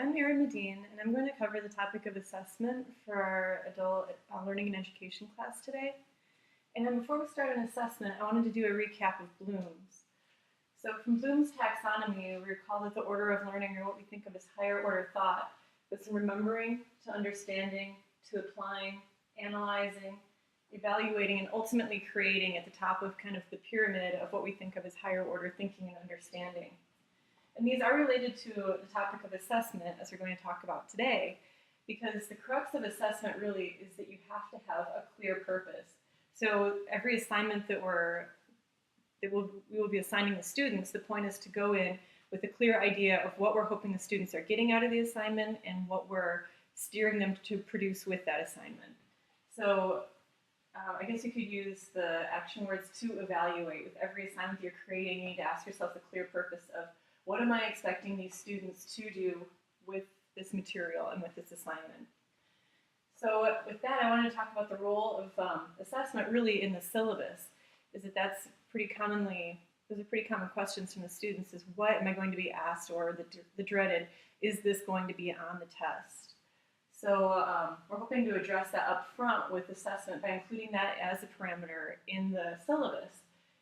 I'm Erin Medine, and I'm going to cover the topic of assessment for our adult learning and education class today. And then before we start an assessment, I wanted to do a recap of Bloom's. So from Bloom's taxonomy, we recall that the order of learning, or what we think of as higher order thought, goes from remembering to understanding to applying, analyzing, evaluating, and ultimately creating at the top of kind of the pyramid of what we think of as higher order thinking and understanding. And these are related to the topic of assessment, as we're going to talk about today, because the crux of assessment really is that you have to have a clear purpose. So every assignment that we will be assigning the students, the point is to go in with a clear idea of what we're hoping the students are getting out of the assignment and what we're steering them to produce with that assignment. So I guess you could use the action words to evaluate. With every assignment you're creating, you need to ask yourself the clear purpose of what am I expecting these students to do with this material and with this assignment. So with that, I wanted to talk about the role of assessment really in the syllabus. Those are pretty common questions from the students, is what am I going to be asked, or the dreaded, is this going to be on the test? So we're hoping to address that up front with assessment by including that as a parameter in the syllabus,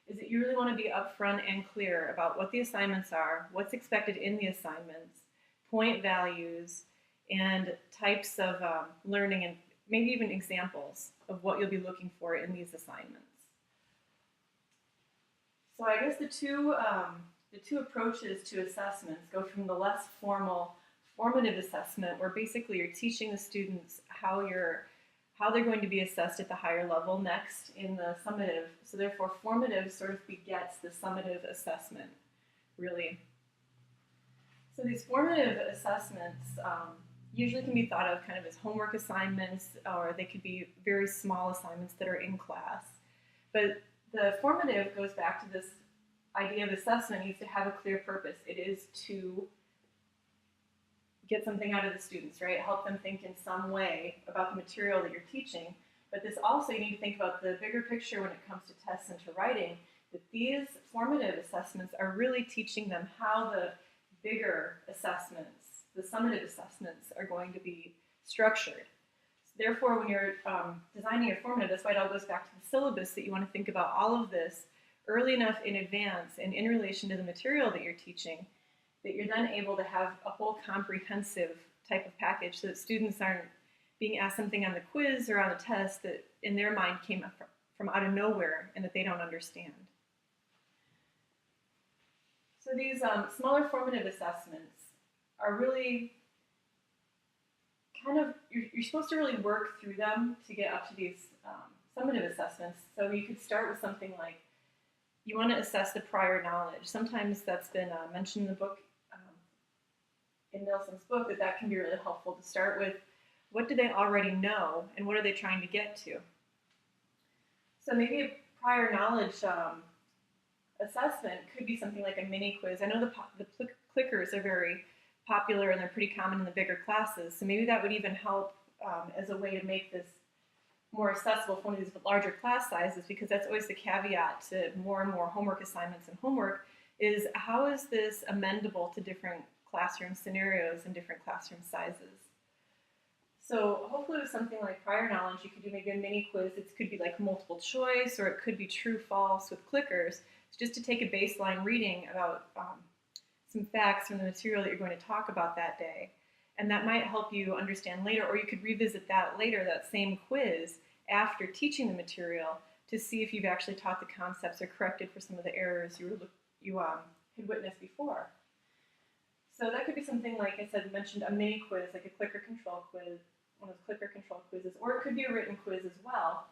is that you really want to be upfront and clear about what the assignments are, what's expected in the assignments, point values, and types of learning, and maybe even examples of what you'll be looking for in these assignments. So I guess the two approaches to assessments go from the less formative assessment, where basically you're teaching the students how they're going to be assessed at the higher level next in the summative. So therefore, formative sort of begets the summative assessment, really. So these formative assessments usually can be thought of kind of as homework assignments, or they could be very small assignments that are in class. But the formative goes back to this idea of assessment needs to have a clear purpose. It is to get something out of the students, right? Help them think in some way about the material that you're teaching. But this also, you need to think about the bigger picture when it comes to tests and to writing, that these formative assessments are really teaching them how the bigger assessments, the summative assessments, are going to be structured. So therefore, when you're designing your formative, that's why it all goes back to the syllabus, that you want to think about all of this early enough in advance and in relation to the material that you're teaching, that you're then able to have a whole comprehensive type of package so that students aren't being asked something on the quiz or on the test that in their mind came up from out of nowhere and that they don't understand. So these smaller formative assessments are really kind of, you're supposed to really work through them to get up to these summative assessments. So you could start with something like, you want to assess the prior knowledge. Sometimes that's been mentioned in the book, in Nelson's book, that can be really helpful to start with. What do they already know, and what are they trying to get to? So maybe a prior knowledge assessment could be something like a mini quiz. I know the clickers are very popular and they're pretty common in the bigger classes, so maybe that would even help as a way to make this more accessible for one of these larger class sizes, because that's always the caveat to more and more homework assignments and homework, is how is this amendable to different classroom scenarios and different classroom sizes. So hopefully with something like prior knowledge, you could do maybe a mini quiz. It could be like multiple choice, or it could be true, false with clickers, just to take a baseline reading about some facts from the material that you're going to talk about that day. And that might help you understand later, or you could revisit that later, that same quiz, after teaching the material, to see if you've actually taught the concepts or corrected for some of the errors you had witnessed before. So that could be something, like I said, mentioned a mini quiz, like a clicker control quiz, one of those clicker control quizzes, or it could be a written quiz as well,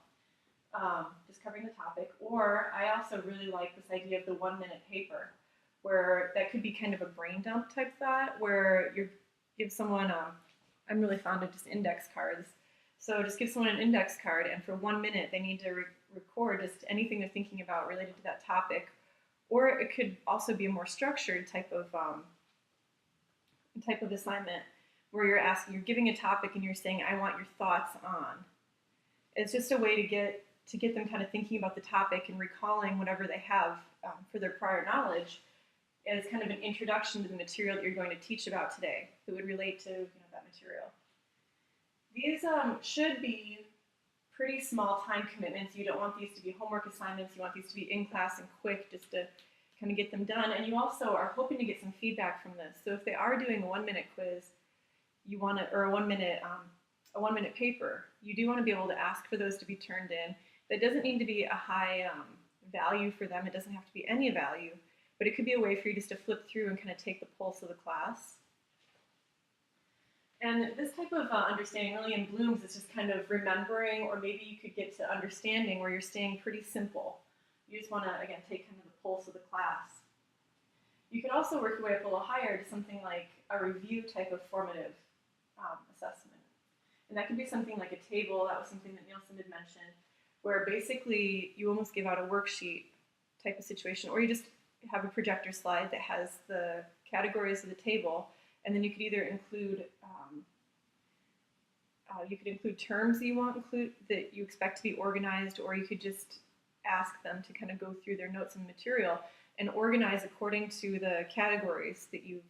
just covering the topic. Or I also really like this idea of the 1-minute paper, where that could be kind of a brain dump type thought, where you give someone, I'm really fond of just index cards, so just give someone an index card, and for 1 minute they need to record just anything they're thinking about related to that topic. Or it could also be a more structured type of assignment, where you're giving a topic and you're saying, I want your thoughts on. It's just a way to get them kind of thinking about the topic and recalling whatever they have for their prior knowledge, as kind of an introduction to the material that you're going to teach about today that would relate to that material. These should be pretty small time commitments. You don't want these to be homework assignments. You want these to be in class and quick, just to kind of get them done. And you also are hoping to get some feedback from this. So if they are doing a 1-minute quiz, you want to, or a 1-minute paper, you do want to be able to ask for those to be turned in. That doesn't need to be a high value for them. It doesn't have to be any value, but it could be a way for you just to flip through and kind of take the pulse of the class. And this type of understanding really in Bloom's is just kind of remembering, or maybe you could get to understanding where you're staying pretty simple. You just want to, again, take kind of the pulse of the class. You could also work your way up a little higher to something like a review type of formative assessment. And that could be something like a table. That was something that Nielsen had mentioned, where basically you almost give out a worksheet type of situation, or you just have a projector slide that has the categories of the table, and then you could either include terms that you expect to be organized, or you could just ask them to kind of go through their notes and material and organize according to the categories that you've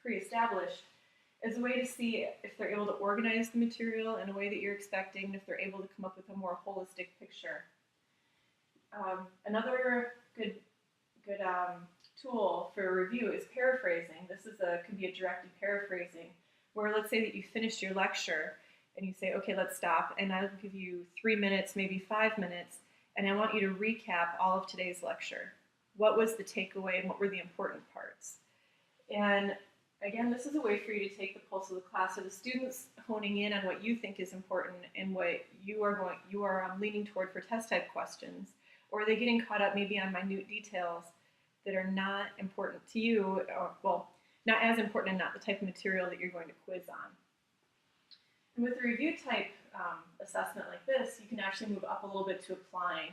pre-established, as a way to see if they're able to organize the material in a way that you're expecting, and if they're able to come up with a more holistic picture. Another good tool for review is paraphrasing. This could be a directed paraphrasing, where let's say that you finished your lecture and you say, okay, let's stop, and I'll give you 3 minutes, maybe 5 minutes, and I want you to recap all of today's lecture. What was the takeaway and what were the important parts? And again, this is a way for you to take the pulse of the class, so the students honing in on what you think is important and what you are leaning toward for test type questions, or are they getting caught up maybe on minute details that are not important to you, or, well, not as important and not the type of material that you're going to quiz on. And with a review type assessment like this, you can actually move up a little bit to applying.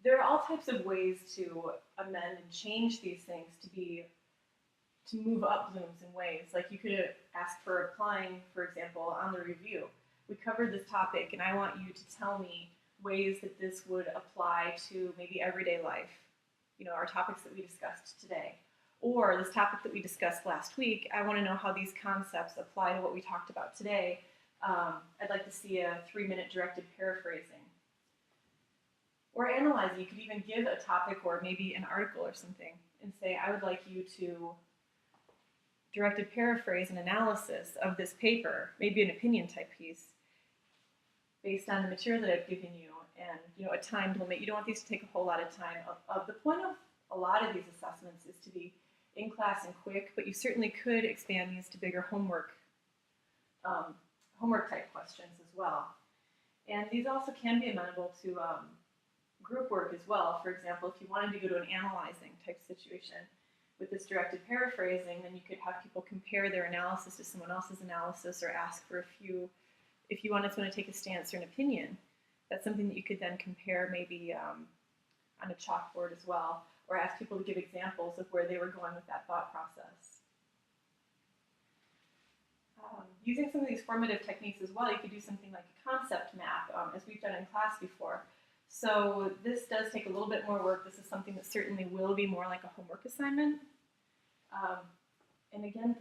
There are all types of ways to amend and change these things to move up Bloom's in ways. Like you could ask for applying, for example, on the review. We covered this topic, and I want you to tell me ways that this would apply to maybe everyday life. Our topics that we discussed today. Or this topic that we discussed last week, I want to know how these concepts apply to what we talked about today. I'd like to see a 3-minute directed paraphrasing. Or analyzing. You could even give a topic or maybe an article or something and say, I would like you to directed paraphrase an analysis of this paper, maybe an opinion type piece, based on the material that I've given you, and a time limit. You don't want these to take a whole lot of time. The point of a lot of these assessments is to be in class and quick, but you certainly could expand these to bigger homework type questions as well. And these also can be amenable to group work as well. For example, if you wanted to go to an analyzing type situation with this directed paraphrasing, then you could have people compare their analysis to someone else's analysis, or ask for if you wanted someone to take a stance or an opinion. That's something that you could then compare maybe on a chalkboard as well, or ask people to give examples of where they were going with that thought process. Using some of these formative techniques as well, you could do something like a concept map, as we've done in class before. So this does take a little bit more work. This is something that certainly will be more like a homework assignment. And again,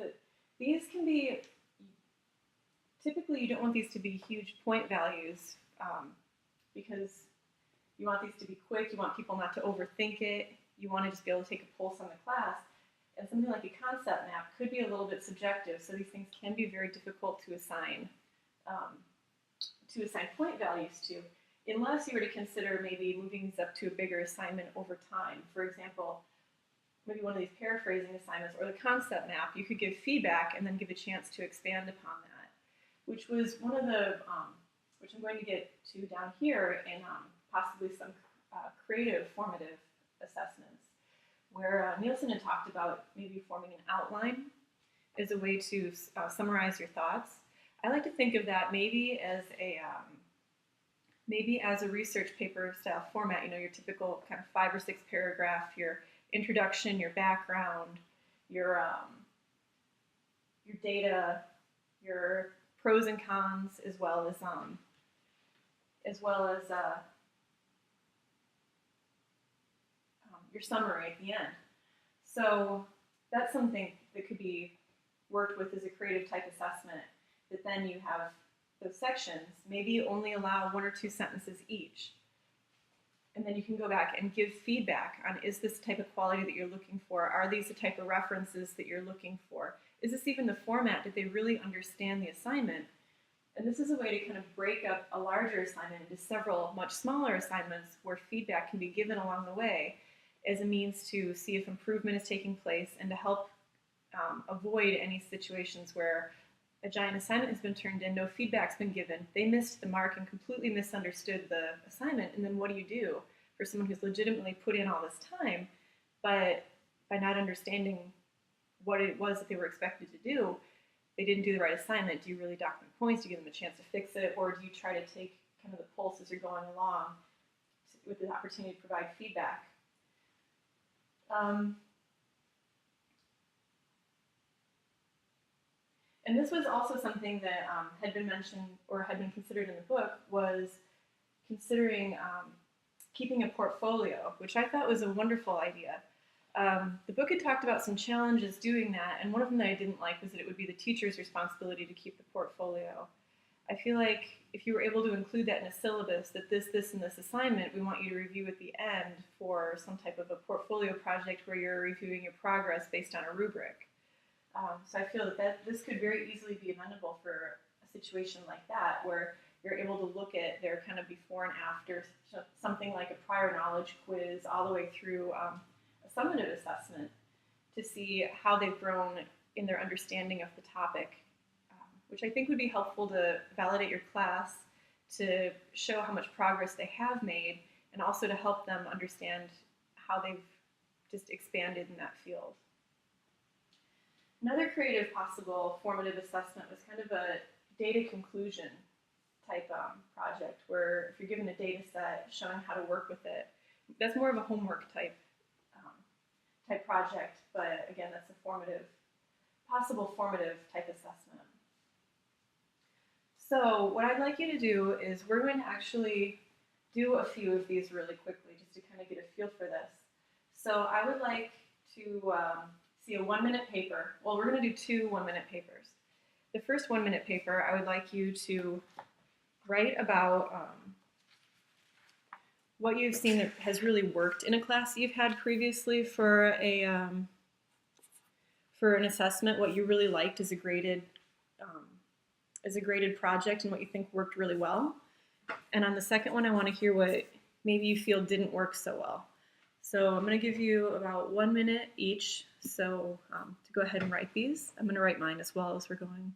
these can be, typically you don't want these to be huge point values, because you want these to be quick, you want people not to overthink it, you want to just be able to take a pulse on the class. And something like a concept map could be a little bit subjective, so these things can be very difficult to assign point values to, unless you were to consider maybe moving these up to a bigger assignment over time. For example, maybe one of these paraphrasing assignments or the concept map, you could give feedback and then give a chance to expand upon that, which was one of the which I'm going to get to down here in possibly some creative formative assessments, where Nielsen had talked about maybe forming an outline as a way to summarize your thoughts. I like to think of that maybe as a research paper style format, your typical kind of 5 or 6 paragraph, your introduction, your background, your data, your pros and cons, as well as your summary at the end. So that's something that could be worked with as a creative type assessment, that then you have those sections, maybe you only allow 1 or 2 sentences each. And then you can go back and give feedback on, is this the type of quality that you're looking for? Are these the type of references that you're looking for? Is this even the format? Did they really understand the assignment? And this is a way to kind of break up a larger assignment into several much smaller assignments where feedback can be given along the way as a means to see if improvement is taking place and to help avoid any situations where a giant assignment has been turned in, no feedback's been given, they missed the mark and completely misunderstood the assignment, and then what do you do for someone who's legitimately put in all this time, but by not understanding what it was that they were expected to do, they didn't do the right assignment? Do you really dock them points? Do you give them a chance to fix it? Or do you try to take kind of the pulse as you're going along with the opportunity to provide feedback? And this was also something that had been mentioned or had been considered in the book, was considering keeping a portfolio, which I thought was a wonderful idea. The book had talked about some challenges doing that, and one of them that I didn't like was that it would be the teacher's responsibility to keep the portfolio. I feel like if you were able to include that in a syllabus, that this, and this assignment, we want you to review at the end for some type of a portfolio project where you're reviewing your progress based on a rubric. So I feel that this could very easily be amendable for a situation like that, where you're able to look at their kind of before and after, something like a prior knowledge quiz, all the way through a summative assessment to see how they've grown in their understanding of the topic, which I think would be helpful to validate your class, to show how much progress they have made, and also to help them understand how they've just expanded in that field. Another creative possible formative assessment was kind of a data conclusion type project, where if you're given a data set, showing how to work with it. That's more of a homework type project, but again, that's a possible formative type assessment. So what I'd like you to do is we're going to actually do a few of these really quickly, just to kind of get a feel for this. So I would like to see a 1-minute paper. Well, we're going to do 2 1-minute papers. The first 1-minute paper, I would like you to write about what you've seen that has really worked in a class that you've had previously for an assessment, what you really liked as a graded project and what you think worked really well. And on the second one, I want to hear what maybe you feel didn't work so well. So I'm going to give you about 1 minute each. So to go ahead and write these. I'm going to write mine as well as we're going.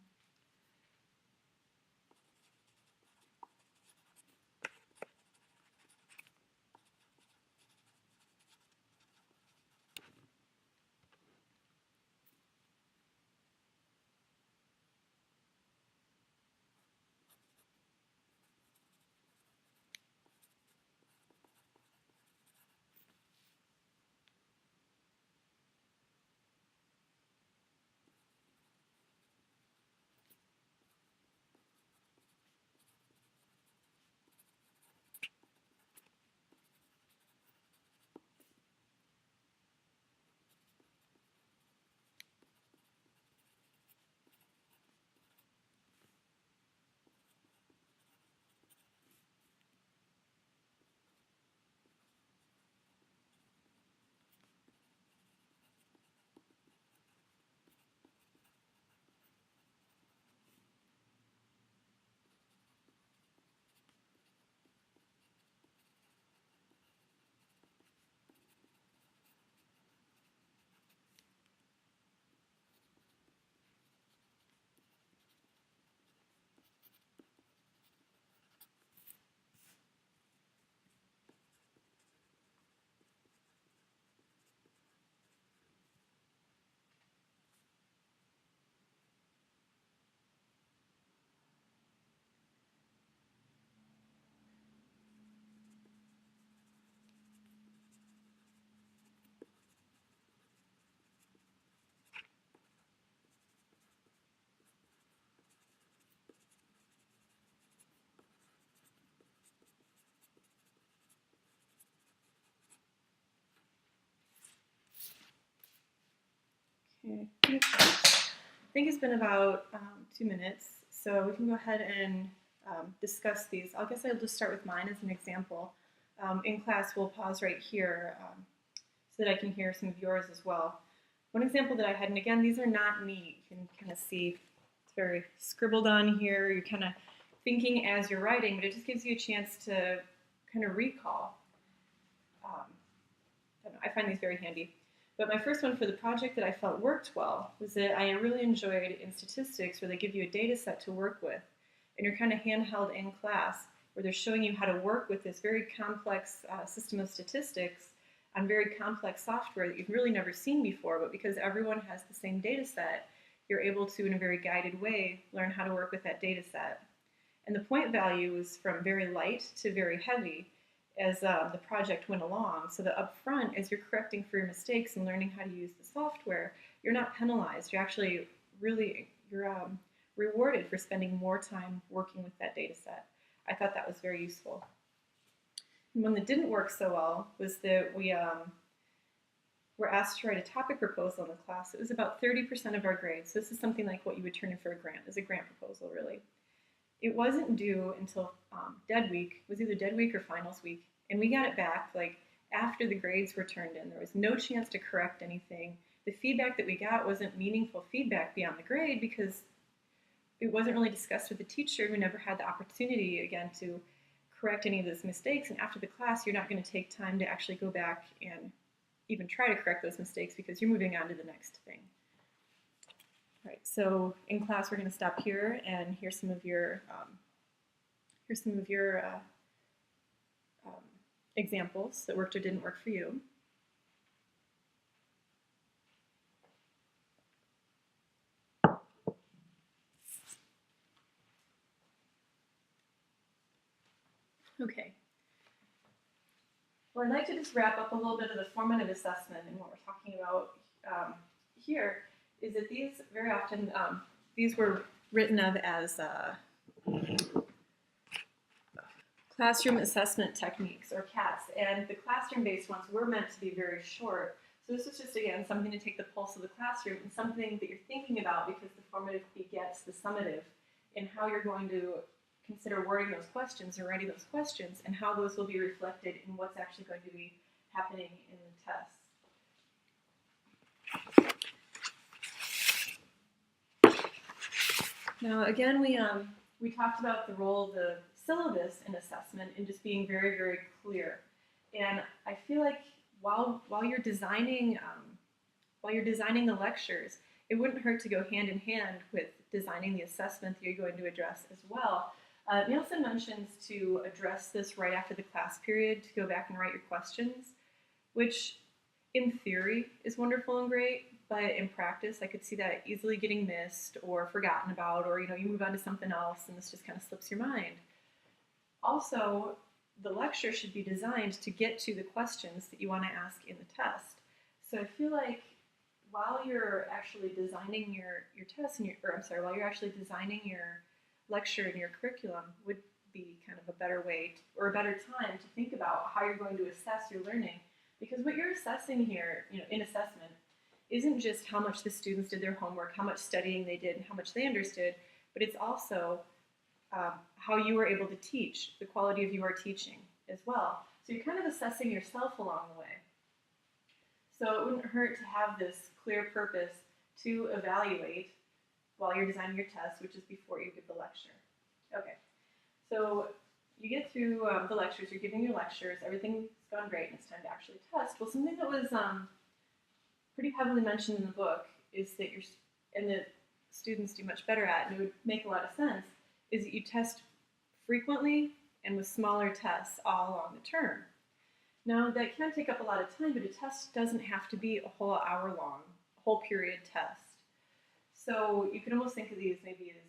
Okay. I think it's been about 2 minutes, so we can go ahead and discuss these. I guess I'll just start with mine as an example. In class, we'll pause right here so that I can hear some of yours as well. One example that I had, and again, these are not neat. You can kind of see it's very scribbled on here. You're kind of thinking as you're writing, but it just gives you a chance to kind of recall. I find these very handy. But my first one for the project that I felt worked well was that I really enjoyed in statistics where they give you a data set to work with. And you're kind of handheld in class where they're showing you how to work with this very complex system of statistics on very complex software that you've really never seen before. But because everyone has the same data set, you're able to, in a very guided way, learn how to work with that data set. And the point value was from very light to very heavy as the project went along, so that up front, as you're correcting for your mistakes and learning how to use the software, you're not penalized. You're actually rewarded for spending more time working with that data set. I thought that was very useful. And one that didn't work so well was that we were asked to write a topic proposal in the class. It was about 30% of our grade, so this is something like what you would turn in for a grant, as a grant proposal, really. It wasn't due until dead week. It was either dead week or finals week. And we got it back like after the grades were turned in. There was no chance to correct anything. The feedback that we got wasn't meaningful feedback beyond the grade because it wasn't really discussed with the teacher who never had the opportunity, again, to correct any of those mistakes. And after the class, you're not going to take time to actually go back and even try to correct those mistakes because you're moving on to the next thing. All right, so in class we're going to stop here and here's some of your examples that worked or didn't work for you. Okay. Well, I'd like to just wrap up a little bit of the formative assessment and what we're talking about here is that these very often, these were written of as classroom assessment techniques, or CATs, and the classroom-based ones were meant to be very short. So this is just, again, something to take the pulse of the classroom and something that you're thinking about because the formative begets the summative in how you're going to consider wording those questions or writing those questions and how those will be reflected in what's actually going to be happening in the test. Now, again, we talked about the role of the syllabus in assessment and just being very, very clear. And I feel like while you're designing the lectures, it wouldn't hurt to go hand in hand with designing the assessment that you're going to address as well. Nielsen mentions to address this right after the class period, to go back and write your questions, which in theory is wonderful and great, but in practice I could see that easily getting missed or forgotten about, or you move on to something else and this just kind of slips your mind. Also, the lecture should be designed to get to the questions that you want to ask in the test. So I feel like while you're actually designing your test, while you're actually designing your lecture and your curriculum would be kind of a better way or a better time to think about how you're going to assess your learning. Because what you're assessing here, in assessment, isn't just how much the students did their homework, how much studying they did, and how much they understood, but it's also how you were able to teach, the quality of your teaching as well. So you're kind of assessing yourself along the way. So it wouldn't hurt to have this clear purpose to evaluate while you're designing your test, which is before you give the lecture. Okay, so you get through the lectures, you're giving your lectures, everything's gone great, and it's time to actually test. Well, something that was pretty heavily mentioned in the book is that and that students do much better at, and it would make a lot of sense, is that you test frequently and with smaller tests all along the term. Now, that can take up a lot of time, but a test doesn't have to be a whole hour-long, whole period test. So you can almost think of these maybe as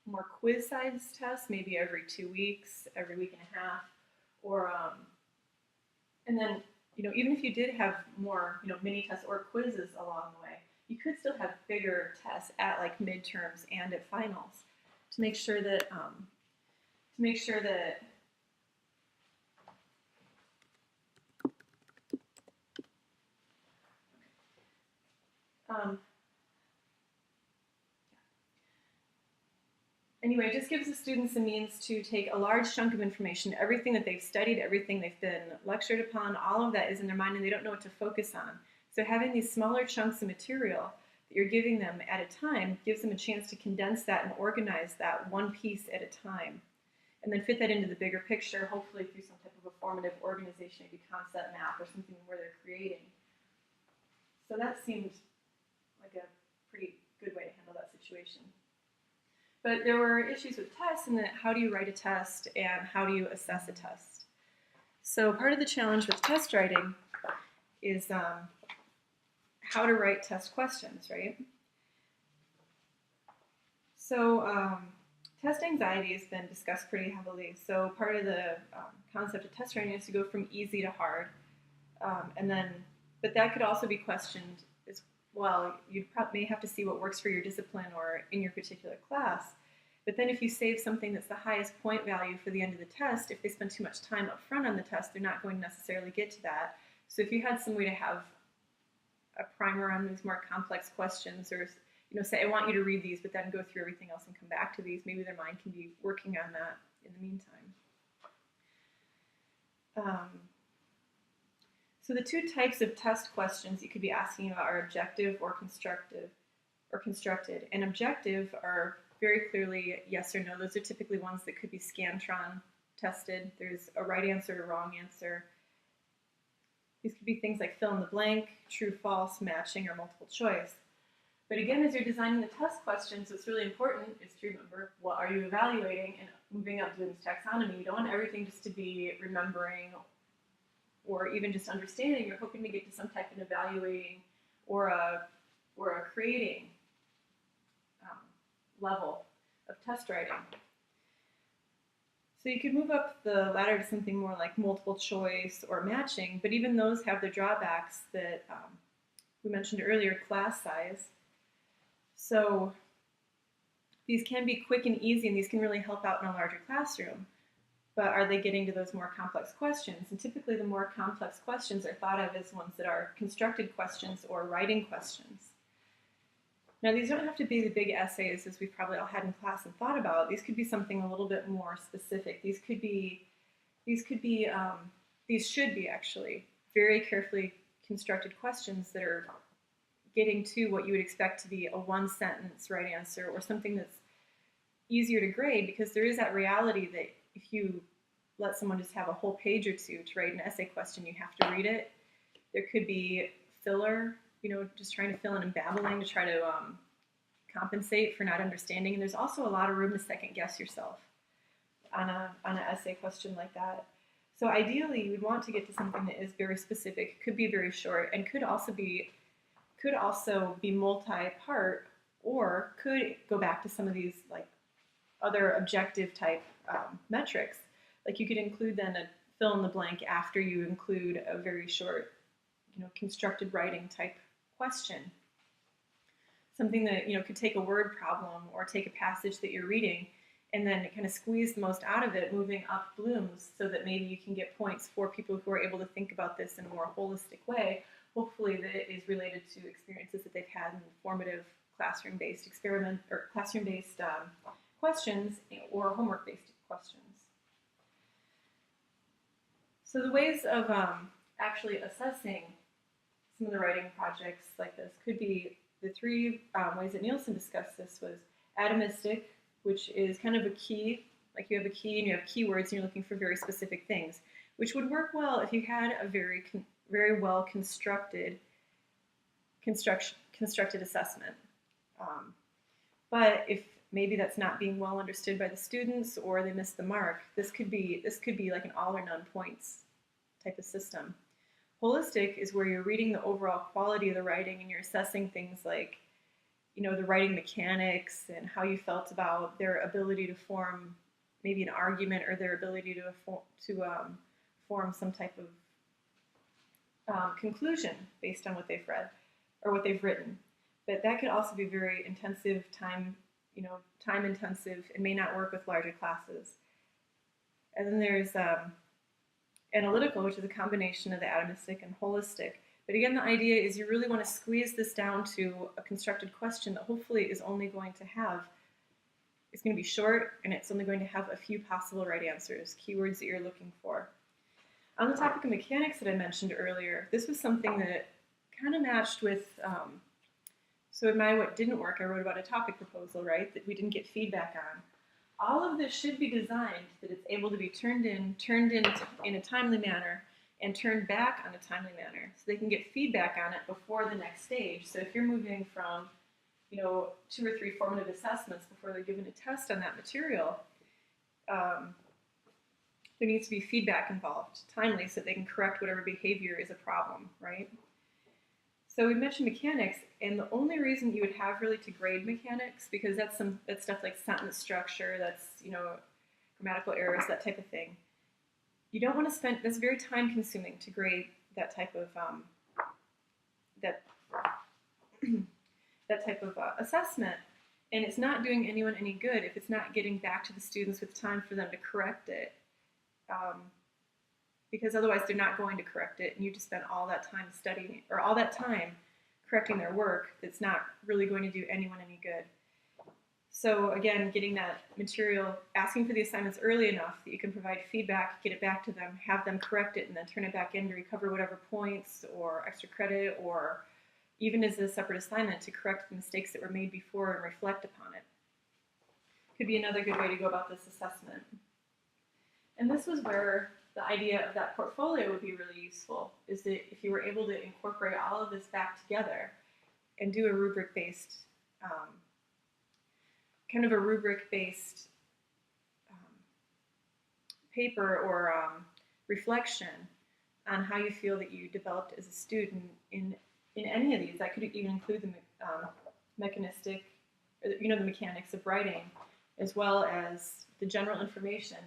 more quiz-sized tests, maybe every 2 weeks, every week and a half, or and then even if you did have more mini tests or quizzes along the way, you could still have bigger tests at like midterms and at finals to make sure that Anyway, it just gives the students a means to take a large chunk of information, everything that they've studied, everything they've been lectured upon, all of that is in their mind and they don't know what to focus on. So having these smaller chunks of material that you're giving them at a time gives them a chance to condense that and organize that one piece at a time. And then fit that into the bigger picture, hopefully through some type of a formative organization, maybe concept map or something where they're creating. So that seemed like a pretty good way to handle that situation. But there were issues with tests and that how do you write a test and how do you assess a test. So part of the challenge with test writing is how to write test questions, right? So test anxiety has been discussed pretty heavily. So part of the concept of test writing is to go from easy to hard. But that could also be questioned as well. You may have to see what works for your discipline or in your particular class. But then if you save something that's the highest point value for the end of the test, if they spend too much time up front on the test, they're not going to necessarily get to that. So if you had some way to have a primer on these more complex questions, or say, I want you to read these, but then go through everything else and come back to these, maybe their mind can be working on that in the meantime. So the two types of test questions you could be asking about are objective or constructed. And objective are very clearly yes or no. Those are typically ones that could be Scantron tested. There's a right answer, a wrong answer. These could be things like fill in the blank, true, false, matching, or multiple choice. But again, as you're designing the test questions, what's really important is to remember what are you evaluating, and moving up Bloom's taxonomy. You don't want everything just to be remembering or even just understanding. You're hoping to get to some type of evaluating or a creating level of test writing. So you could move up the ladder to something more like multiple choice or matching, but even those have their drawbacks that we mentioned earlier, class size. So these can be quick and easy, and these can really help out in a larger classroom. But are they getting to those more complex questions? And typically the more complex questions are thought of as ones that are constructed questions or writing questions. Now, these don't have to be the big essays as we've probably all had in class and thought about. These could be something a little bit more specific. These should be actually very carefully constructed questions that are getting to what you would expect to be a one-sentence right answer or something that's easier to grade, because there is that reality that if you let someone just have a whole page or two to write an essay question, you have to read it. There could be filler, just trying to fill in and babbling to try to compensate for not understanding. And there's also a lot of room to second guess yourself on an essay question like that. So ideally, you would want to get to something that is very specific, could be very short, and could also be multi-part, or could go back to some of these like other objective type metrics. Like you could include then a fill in the blank after you include a very short, constructed writing type question. Something that, could take a word problem or take a passage that you're reading and then kind of squeeze the most out of it, moving up Bloom's, so that maybe you can get points for people who are able to think about this in a more holistic way, hopefully that it is related to experiences that they've had in formative classroom-based experiment or classroom-based questions or homework-based questions. So the ways of actually assessing some of the writing projects like this could be the three ways that Nielsen discussed this was atomistic, which is kind of a key, like you have a key and you have keywords and you're looking for very specific things, which would work well if you had a very well constructed assessment. But if maybe that's not being well understood by the students or they missed the mark, this could be like an all or none points type of system. Holistic is where you're reading the overall quality of the writing and you're assessing things like, the writing mechanics and how you felt about their ability to form maybe an argument or their ability to form some type of conclusion based on what they've read or what they've written. But that could also be very intensive, time intensive, and may not work with larger classes. And then there's analytical, which is a combination of the atomistic and holistic. But again, the idea is you really want to squeeze this down to a constructed question that hopefully is only going to have It's going to be short, and it's only going to have a few possible right answers, keywords that you're looking for. On the topic of mechanics that I mentioned earlier, this was something that kind of matched with, so in my what didn't work, I wrote about a topic proposal, right, that we didn't get feedback on. All of this should be designed that it's able to be turned in a timely manner, and turned back on a timely manner, so they can get feedback on it before the next stage. So if you're moving from, 2 or 3 formative assessments before they're given a test on that material, there needs to be feedback involved, timely, so they can correct whatever behavior is a problem, right? So we mentioned mechanics, and the only reason you would have really to grade mechanics, because that's stuff like sentence structure, that's, grammatical errors, that type of thing. You don't want to spend, that's very time consuming to grade that type of, that type of assessment, and it's not doing anyone any good if it's not getting back to the students with time for them to correct it. Because otherwise they're not going to correct it, and you just spend all that time studying, or all that time correcting their work that's not really going to do anyone any good. So again, getting that material, asking for the assignments early enough that you can provide feedback, get it back to them, have them correct it, and then turn it back in to recover whatever points or extra credit, or even as a separate assignment to correct the mistakes that were made before and reflect upon it. Could be another good way to go about this assessment. And this was where the idea of that portfolio would be really useful, is that if you were able to incorporate all of this back together and do a rubric-based, paper or reflection on how you feel that you developed as a student in any of these. That could even include the mechanistic, the mechanics of writing, as well as the general information.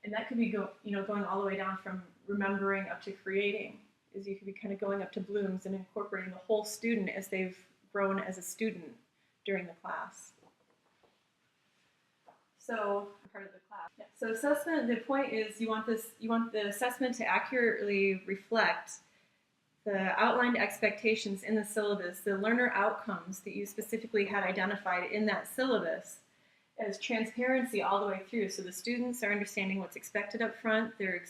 And that could be going all the way down from remembering up to creating. Is you could be kind of going up to Bloom's and incorporating the whole student as they've grown as a student during the class. So part of the class. Yeah. So assessment. The point is you want the assessment to accurately reflect the outlined expectations in the syllabus, the learner outcomes that you specifically had identified in that syllabus, as transparency all the way through, so the students are understanding what's expected up front, the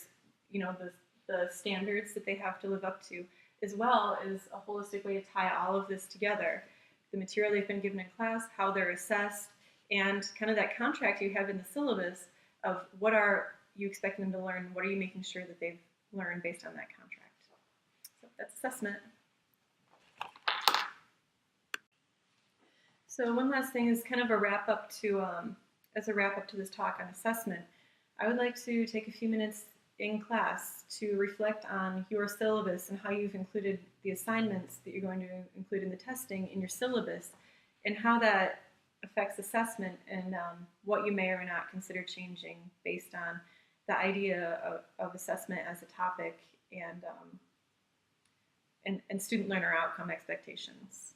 standards that they have to live up to, as well as a holistic way to tie all of this together. The material they've been given in class, how they're assessed, and kind of that contract you have in the syllabus of what are you expecting them to learn, what are you making sure that they've learned based on that contract. So that's assessment. So one last thing is kind of a wrap up to, this talk on assessment. I would like to take a few minutes in class to reflect on your syllabus and how you've included the assignments that you're going to include in the testing in your syllabus, and how that affects assessment, and what you may or may not consider changing based on the idea of assessment as a topic, and student learner outcome expectations.